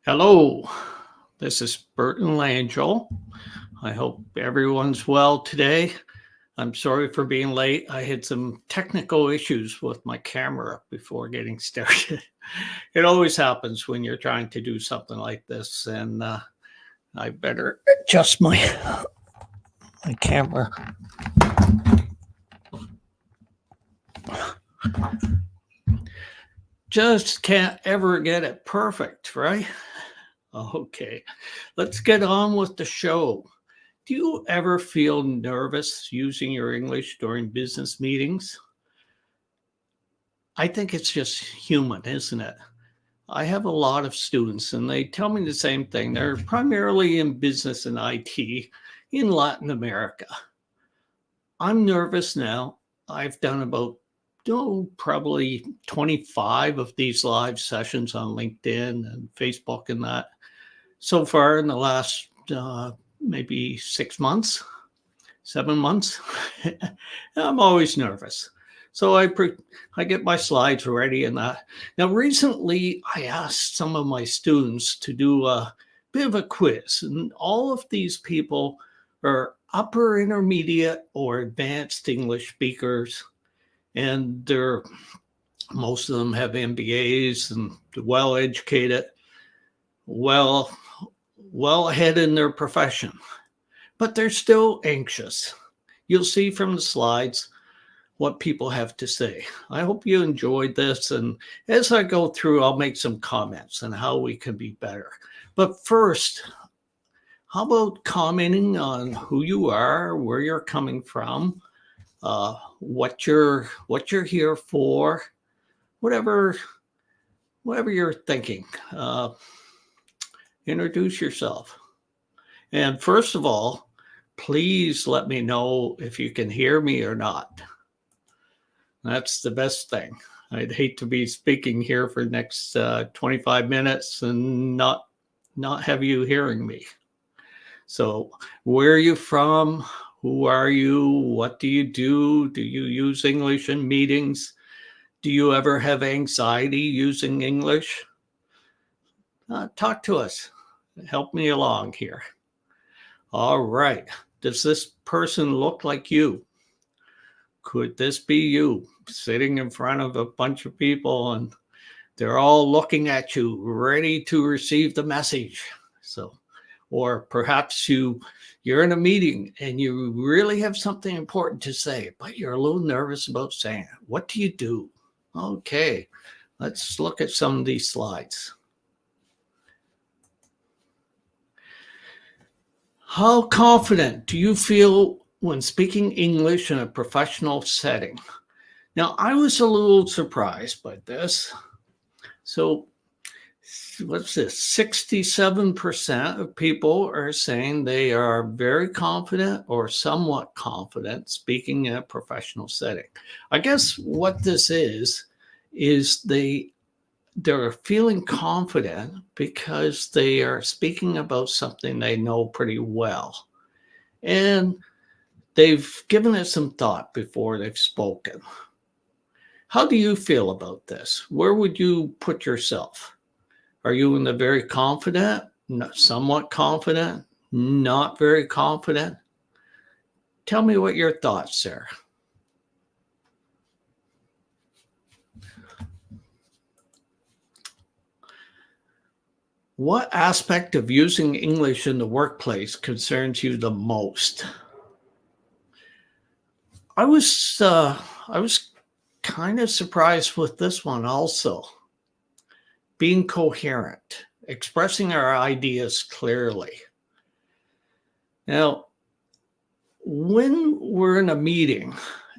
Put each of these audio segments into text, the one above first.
Hello, this is Burton Langell. I hope everyone's well today. I'm sorry for being late. I had some technical issues with my camera before getting started. It always happens when you're trying to do something like this, and I better adjust my camera. Just can't ever get it perfect, right? Okay, let's get on with the show. Do you ever feel nervous using your English during business meetings? I think it's just human, isn't it? I have a lot of students and they tell me the same thing. They're primarily in business and IT in Latin America. I'm nervous now. I've done about probably 25 of these live sessions on LinkedIn and Facebook and that so far in the last maybe 6 months, 7 months. I'm always nervous. So I get my slides ready and that. Now, recently, I asked some of my students to do a bit of a quiz, and all of these people are upper intermediate or advanced English speakers, and most of them have MBAs and well educated, well ahead in their profession, but they're still anxious. You'll see from the slides what people have to say. I hope you enjoyed this. And as I go through, I'll make some comments on how we can be better. But first, how about commenting on who you are, where you're coming from, what you're here for, whatever you're thinking. Introduce yourself. And first of all, please let me know if you can hear me or not. That's the best thing. I'd hate to be speaking here for the next 25 minutes and not have you hearing me. So where are you from? Who are you? What do you do? Do you use English in meetings? Do you ever have anxiety using English? Talk to us. Help me along here. All right. Does this person look like you? Could this be you sitting in front of a bunch of people and they're all looking at you, ready to receive the message? So, or perhaps you're in a meeting and you really have something important to say, but you're a little nervous about saying it. What do you do? Okay, let's look at some of these slides. How confident do you feel when speaking English in a professional setting? Now, I was a little surprised by this. So, what's this? 67% of people are saying they are very confident or somewhat confident speaking in a professional setting. I guess what this is they're feeling confident because they are speaking about something they know pretty well. And they've given it some thought before they've spoken. How do you feel about this? Where would you put yourself? Are you in the very confident, somewhat confident, not very confident? Tell me what your thoughts are. What aspect of using English in the workplace concerns you the most? I was kind of surprised with this one also. Being coherent, expressing our ideas clearly. Now, when we're in a meeting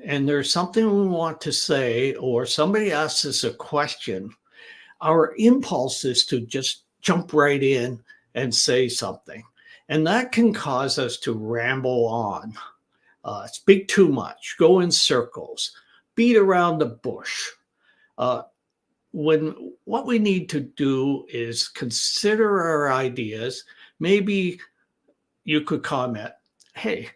and there's something we want to say, or somebody asks us a question, our impulse is to just jump right in and say something. And that can cause us to ramble on, speak too much, go in circles, beat around the bush. When what we need to do is consider our ideas. Maybe you could comment, hey,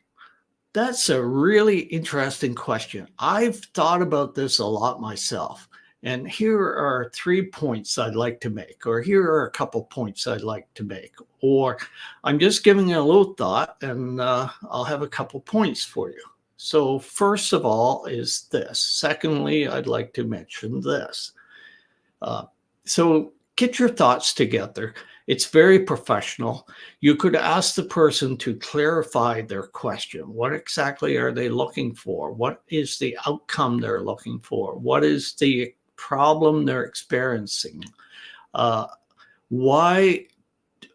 that's a really interesting question. I've thought about this a lot myself. And here are 3 points I'd like to make, or here are a couple points I'd like to make, or I'm just giving it a little thought and I'll have a couple points for you. So first of all is this. Secondly, I'd like to mention this. So get your thoughts together. It's very professional. You could ask the person to clarify their question. What exactly are they looking for? What is the outcome they're looking for? What is the problem they're experiencing? Why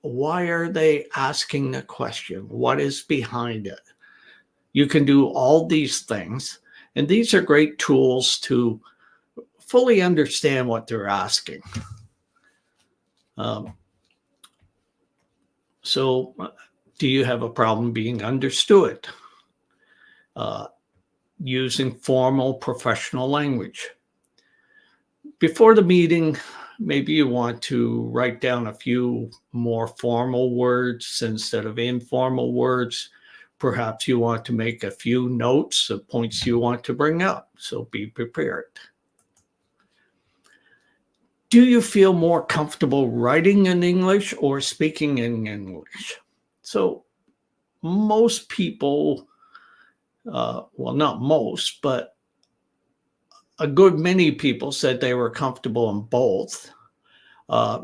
are they asking the question? What is behind it? You can do all these things, and these are great tools to fully understand what they're asking. So do you have a problem being understood? Using formal professional language. Before the meeting, maybe you want to write down a few more formal words instead of informal words. Perhaps you want to make a few notes of points you want to bring up, so be prepared. Do you feel more comfortable writing in English or speaking in English? So most people, well, not most, but a good many people said they were comfortable in both.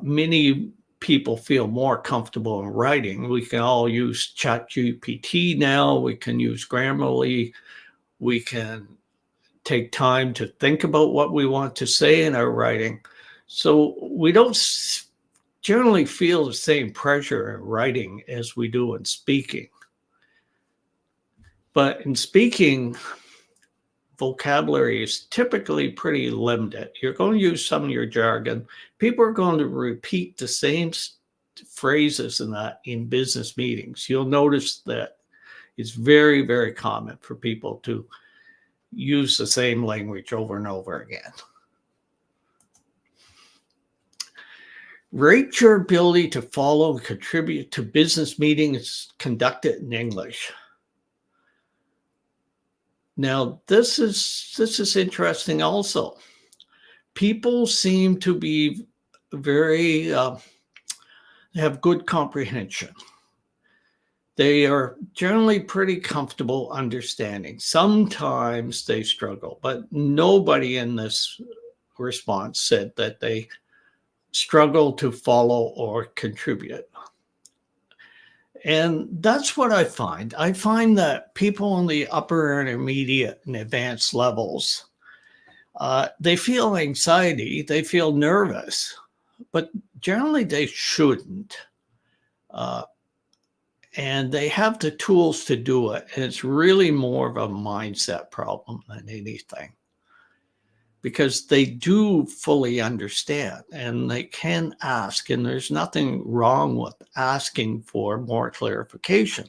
Many people feel more comfortable in writing. We can all use ChatGPT now. We can use Grammarly. We can take time to think about what we want to say in our writing. So we don't generally feel the same pressure in writing as we do in speaking. But in speaking, vocabulary is typically pretty limited. You're going to use some of your jargon. People are going to repeat the same phrases in business meetings. You'll notice that it's very, very common for people to use the same language over and over again. Rate your ability to follow and contribute to business meetings conducted in English. Now, this is interesting also. People seem to be very, have good comprehension. They are generally pretty comfortable understanding. Sometimes they struggle, but nobody in this response said that they struggle to follow or contribute. And that's what I find. I find that people in the upper intermediate and advanced levels, they feel anxiety, they feel nervous, but generally they shouldn't. And they have the tools to do it. And it's really more of a mindset problem than anything, because they do fully understand and they can ask, and there's nothing wrong with asking for more clarification.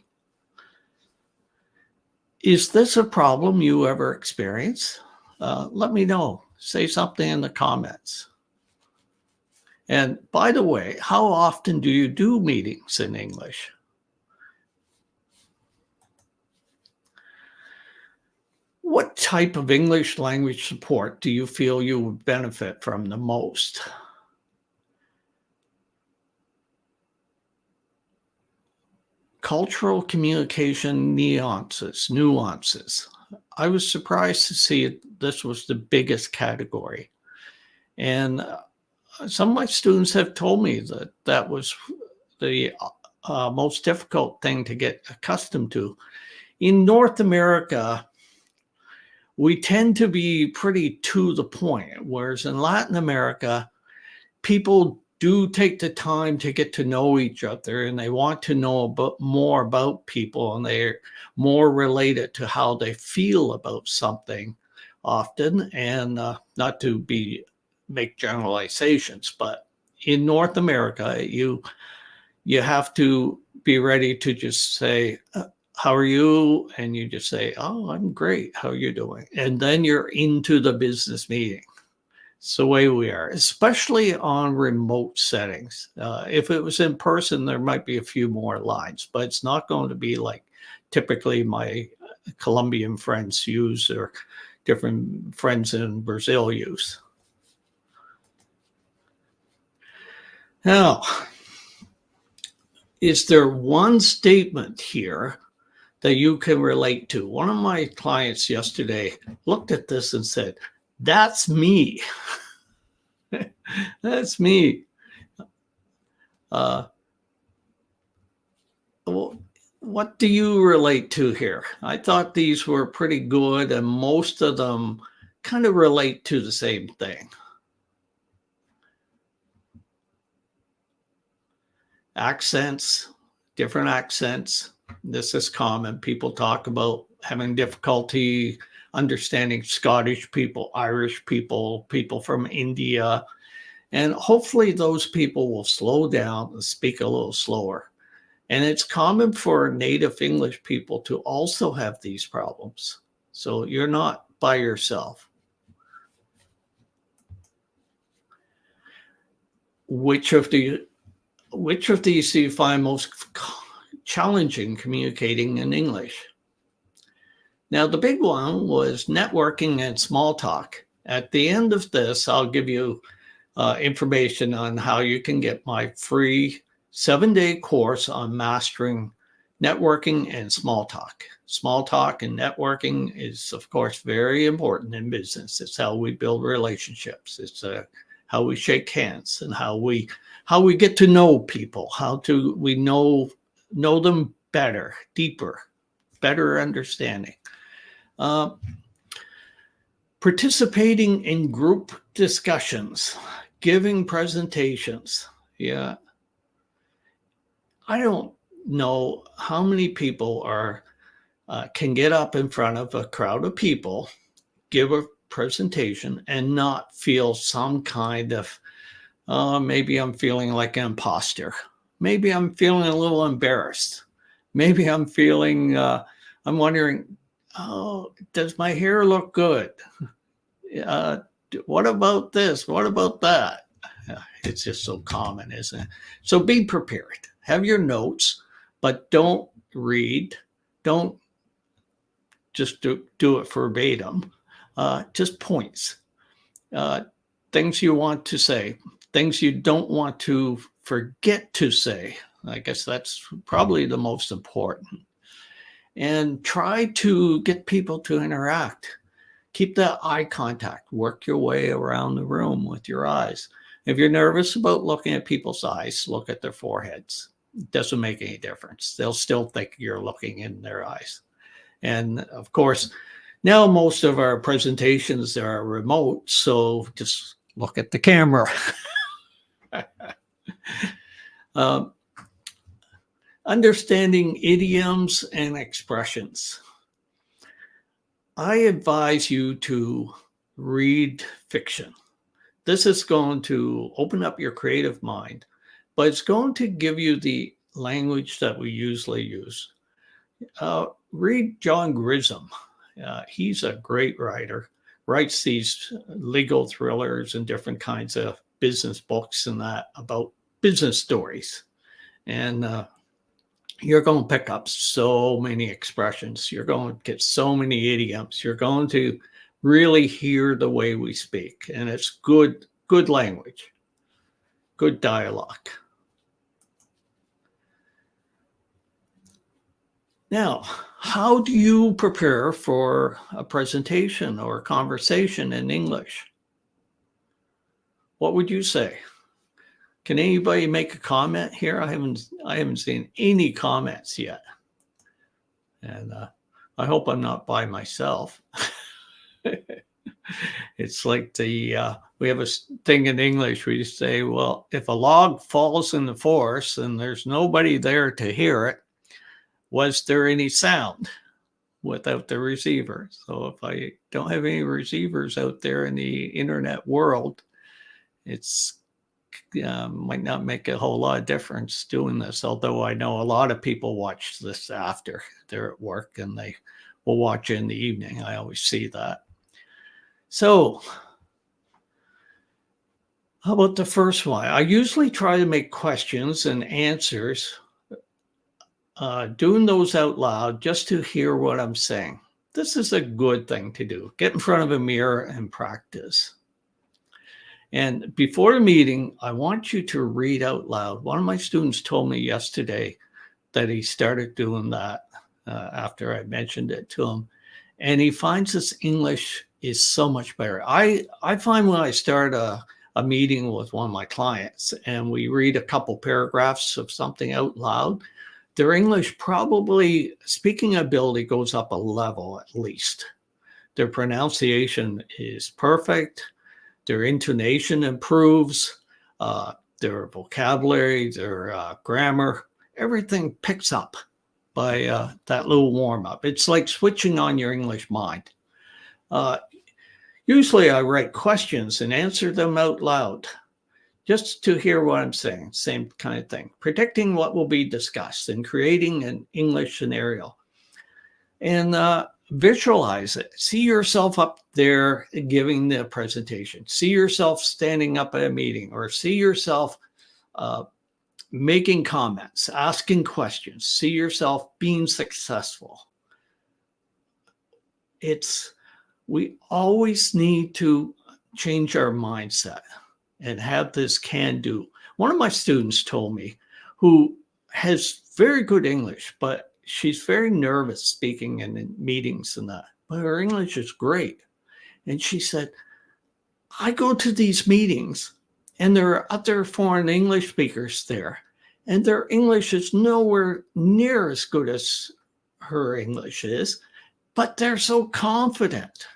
Is this a problem you ever experience? Let me know. Say something in the comments. And by the way, how often do you do meetings in English? What type of English language support do you feel you would benefit from the most? Cultural communication nuances. I was surprised to see this was the biggest category. And some of my students have told me that that was the most difficult thing to get accustomed to. In North America, we tend to be pretty to the point, whereas in Latin America, people do take the time to get to know each other and they want to know more about people, and they're more related to how they feel about something often. And not to make generalizations, but in North America, you have to be ready to just say, how are you? And you just say, oh, I'm great. How are you doing? And then you're into the business meeting. It's the way we are, especially on remote settings. If it was in person, there might be a few more lines, but it's not going to be like typically my Colombian friends use or different friends in Brazil use. Now, is there one statement here that you can relate to? One of my clients yesterday looked at this and said, "That's me." That's me. Uh, what do you relate to here? I thought these were pretty good, and most of them kind of relate to the same thing. Accents, different accents. This is common. People talk about having difficulty understanding Scottish people, Irish people, people from India. And hopefully those people will slow down and speak a little slower. And it's common for native English people to also have these problems. So you're not by yourself. Which of these do you find most challenging communicating in English? Now, the big one was networking and small talk. At the end of this, I'll give you information on how you can get my free 7-day course on mastering networking and small talk. Small talk and networking is, of course, very important in business. It's how we build relationships. It's how we shake hands and how we get to know people, we know them better, deeper, better understanding. Participating in group discussions, giving presentations. Yeah. I don't know how many people can get up in front of a crowd of people, give a presentation, and not feel some kind of, maybe I'm feeling like an imposter. Maybe I'm feeling a little embarrassed. Maybe I'm feeling, I'm wondering, oh, does my hair look good? What about this? What about that? It's just so common, isn't it? So be prepared. Have your notes, but don't read. Don't just do it verbatim. Just points, things you want to say, things you don't want to forget to say. I guess that's probably the most important. And try to get people to interact. Keep that eye contact. Work your way around the room with your eyes. If you're nervous about looking at people's eyes, look at their foreheads. It doesn't make any difference. They'll still think you're looking in their eyes. And of course, now most of our presentations are remote, so just look at the camera. Understanding idioms and expressions. I advise you to read fiction. This is going to open up your creative mind, but it's going to give you the language that we usually use. Read John Grisham. He's a great writer, writes these legal thrillers and different kinds of business books and that about business stories. And you're going to pick up so many expressions. You're going to get so many idioms. You're going to really hear the way we speak. And it's good language, good dialogue. Now, how do you prepare for a presentation or a conversation in English? What would you say? Can anybody make a comment here? I haven't seen any comments yet. And I hope I'm not by myself. It's like we have a thing in English where you say, well, if a log falls in the forest and there's nobody there to hear it, was there any sound without the receiver? So if I don't have any receivers out there in the internet world, it's might not make a whole lot of difference doing this, although I know a lot of people watch this after they're at work and they will watch it in the evening. I always see that. So how about the first one? I usually try to make questions and answers, doing those out loud just to hear what I'm saying. This is a good thing to do. Get in front of a mirror and practice. And before the meeting, I want you to read out loud. One of my students told me yesterday that he started doing that after I mentioned it to him. And he finds his English is so much better. I find when I start a meeting with one of my clients and we read a couple paragraphs of something out loud, their English probably speaking ability goes up a level at least. Their pronunciation is perfect. Their intonation improves. Their vocabulary, their grammar, everything picks up by that little warm up. It's like switching on your English mind. Usually I write questions and answer them out loud just to hear what I'm saying. Same kind of thing. Predicting what will be discussed and creating an English scenario. And visualize it. See yourself up there giving the presentation. See yourself standing up at a meeting, or see yourself making comments, asking questions. See yourself being successful. We always need to change our mindset and have this can do. One of my students told me, who has very good English, but she's very nervous speaking in meetings and that, but her English is great. And she said, I go to these meetings and there are other foreign English speakers there, and their English is nowhere near as good as her English is, but they're so confident.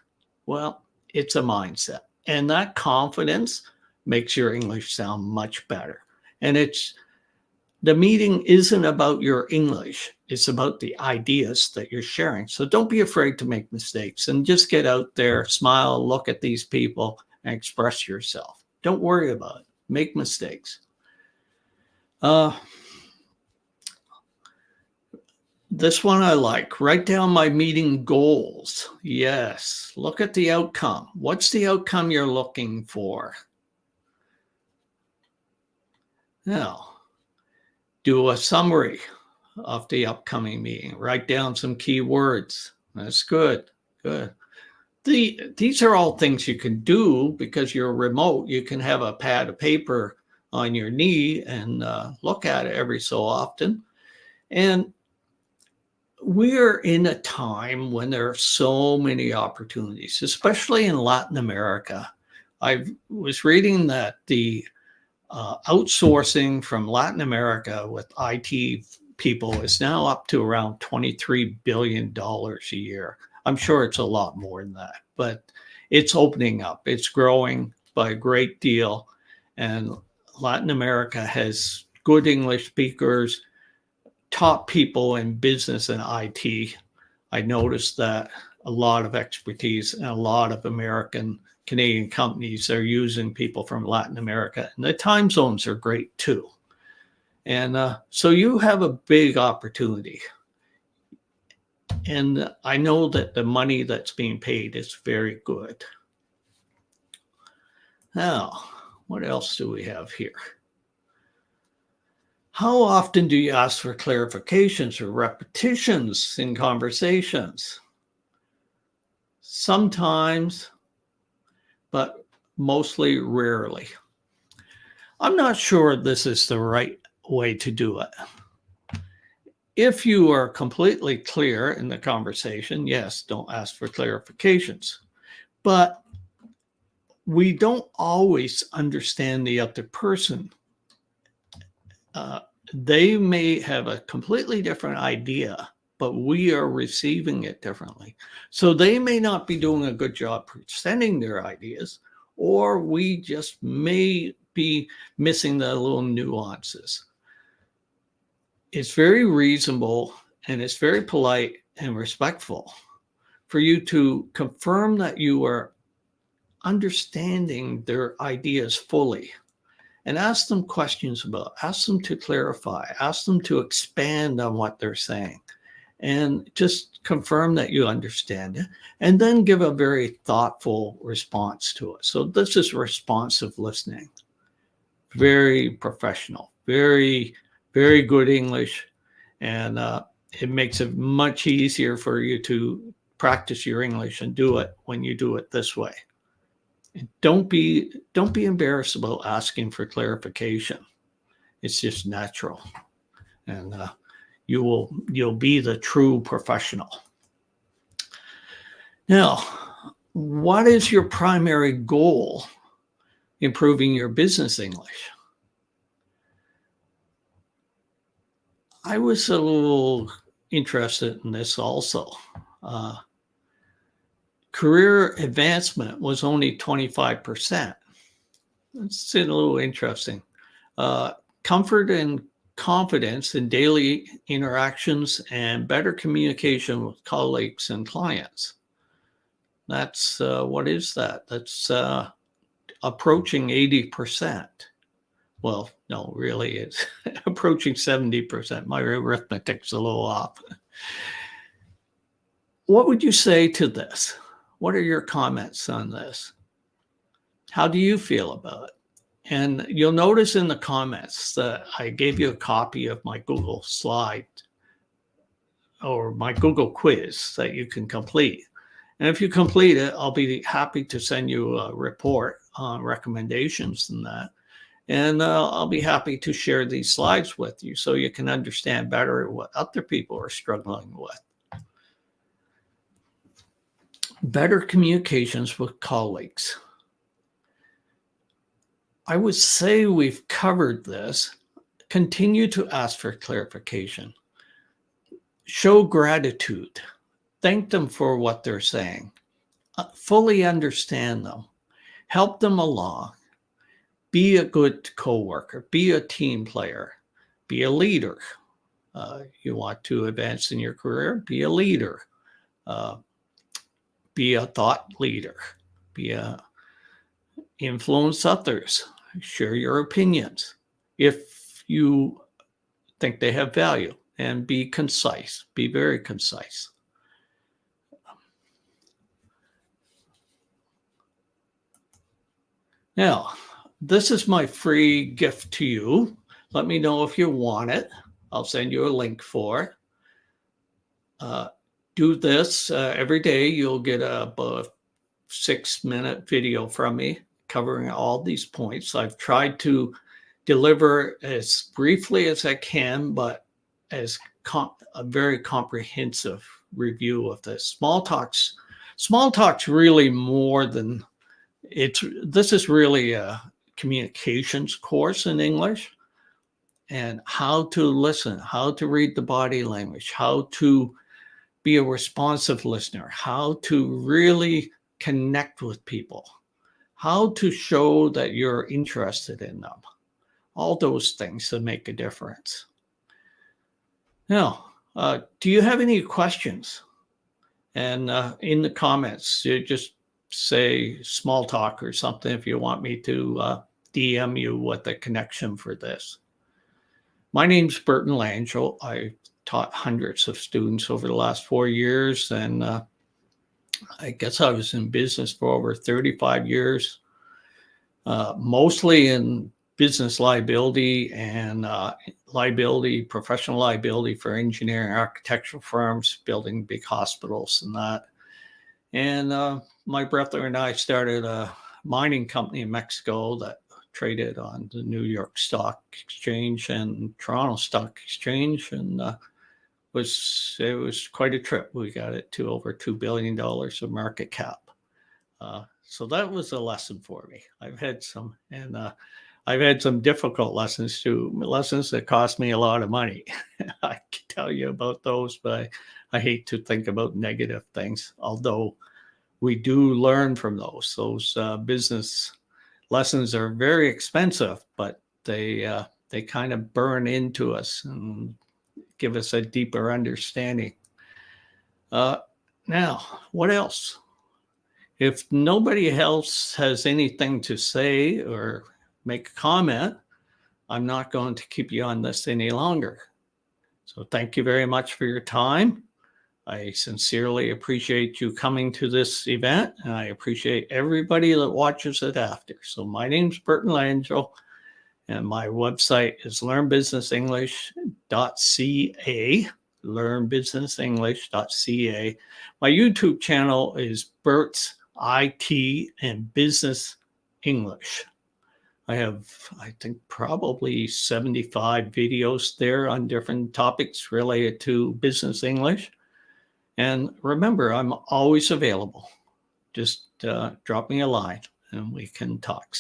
Well, it's a mindset. And that confidence makes your English sound much better. And the meeting isn't about your English. It's about the ideas that you're sharing. So don't be afraid to make mistakes and just get out there, smile, look at these people, and express yourself. Don't worry about it. Make mistakes. This one I like. Write down my meeting goals. Yes. Look at the outcome. What's the outcome you're looking for? Now, do a summary of the upcoming meeting. Write down some key words. That's good. Good. These are all things you can do because you're remote. You can have a pad of paper on your knee and look at it every so often. And we're in a time when there are so many opportunities, especially in Latin America. I was reading that the outsourcing from Latin America with IT people is now up to around $23 billion a year. I'm sure it's a lot more than that, but it's opening up. It's growing by a great deal. And Latin America has good English speakers, top people in business and IT. I noticed that a lot of expertise and a lot of Canadian companies are using people from Latin America. And the time zones are great too. And so you have a big opportunity. And I know that the money that's being paid is very good. Now, what else do we have here? How often do you ask for clarifications or repetitions in conversations? Sometimes, but mostly rarely. I'm not sure this is the right way to do it. If you are completely clear in the conversation, yes, don't ask for clarifications. But we don't always understand the other person. They may have a completely different idea, but we are receiving it differently. So they may not be doing a good job presenting their ideas, or we just may be missing the little nuances. It's very reasonable and it's very polite and respectful for you to confirm that you are understanding their ideas fully, and ask them questions ask them to clarify, ask them to expand on what they're saying, and just confirm that you understand it, and then give a very thoughtful response to it. So this is responsive listening. Very professional, very, very good English, and it makes it much easier for you to practice your English and do it when you do it this way. Don't be embarrassed about asking for clarification. It's just natural, and you'll be the true professional. Now, what is your primary goal improving your business English? I was a little interested in this also. Career advancement was only 25%. It's a little interesting. Comfort and confidence in daily interactions and better communication with colleagues and clients. That's what is that? That's approaching 80%. Well, no, really, it's approaching 70%. My arithmetic's a little off. What would you say to this? What are your comments on this? How do you feel about it? And you'll notice in the comments that I gave you a copy of my Google slide or my Google quiz that you can complete. And if you complete it, I'll be happy to send you a report on recommendations and that. And I'll be happy to share these slides with you so you can understand better what other people are struggling with. Better communications with colleagues. I would say we've covered this. Continue to ask for clarification. Show gratitude. Thank them for what they're saying. Fully understand them. Help them along. Be a good coworker. Be a team player. Be a leader. You want to advance in your career? Be a leader. Be a thought leader. Influence others. Share your opinions if you think they have value, and be concise. Be very concise. Now, this is my free gift to you. Let me know if you want it. I'll send you a link for it. Do this every day. You'll get about a 6-minute video from me covering all these points. I've tried to deliver as briefly as I can, but as a very comprehensive review of this. Small talk's really more than this is really a communications course in English, and how to listen, how to read the body language, how to be a responsive listener, how to really connect with people, how to show that you're interested in them. All those things that make a difference. Now, do you have any questions? And in the comments, you just say small talk or something if you want me to DM you with a connection for this. My name's Burton Langell. I taught hundreds of students over the last 4 years, and I guess I was in business for over 35 years, mostly in business liability and professional liability for engineering, architectural firms, building big hospitals and that. And my brother and I started a mining company in Mexico that traded on the New York Stock Exchange and Toronto Stock Exchange, and it was quite a trip. We got it to over $2 billion of market cap. So that was a lesson for me. I've had some difficult lessons too, lessons that cost me a lot of money. I can tell you about those, but I hate to think about negative things, although we do learn from those. Those business lessons are very expensive, but they kind of burn into us and give us a deeper understanding. Now, what else? If nobody else has anything to say or make a comment, I'm not going to keep you on this any longer. So thank you very much for your time. I sincerely appreciate you coming to this event, and I appreciate everybody that watches it after. So my name's Burton Langell, and my website is learnbusinessenglish.ca, learnbusinessenglish.ca. My YouTube channel is Bert's IT and business English. I have, I think, probably 75 videos there on different topics related to business English. And remember, I'm always available. Just drop me a line and we can talk,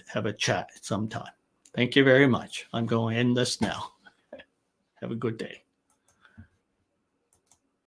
have a chat sometime. Thank you very much. I'm going to end this now. Have a good day.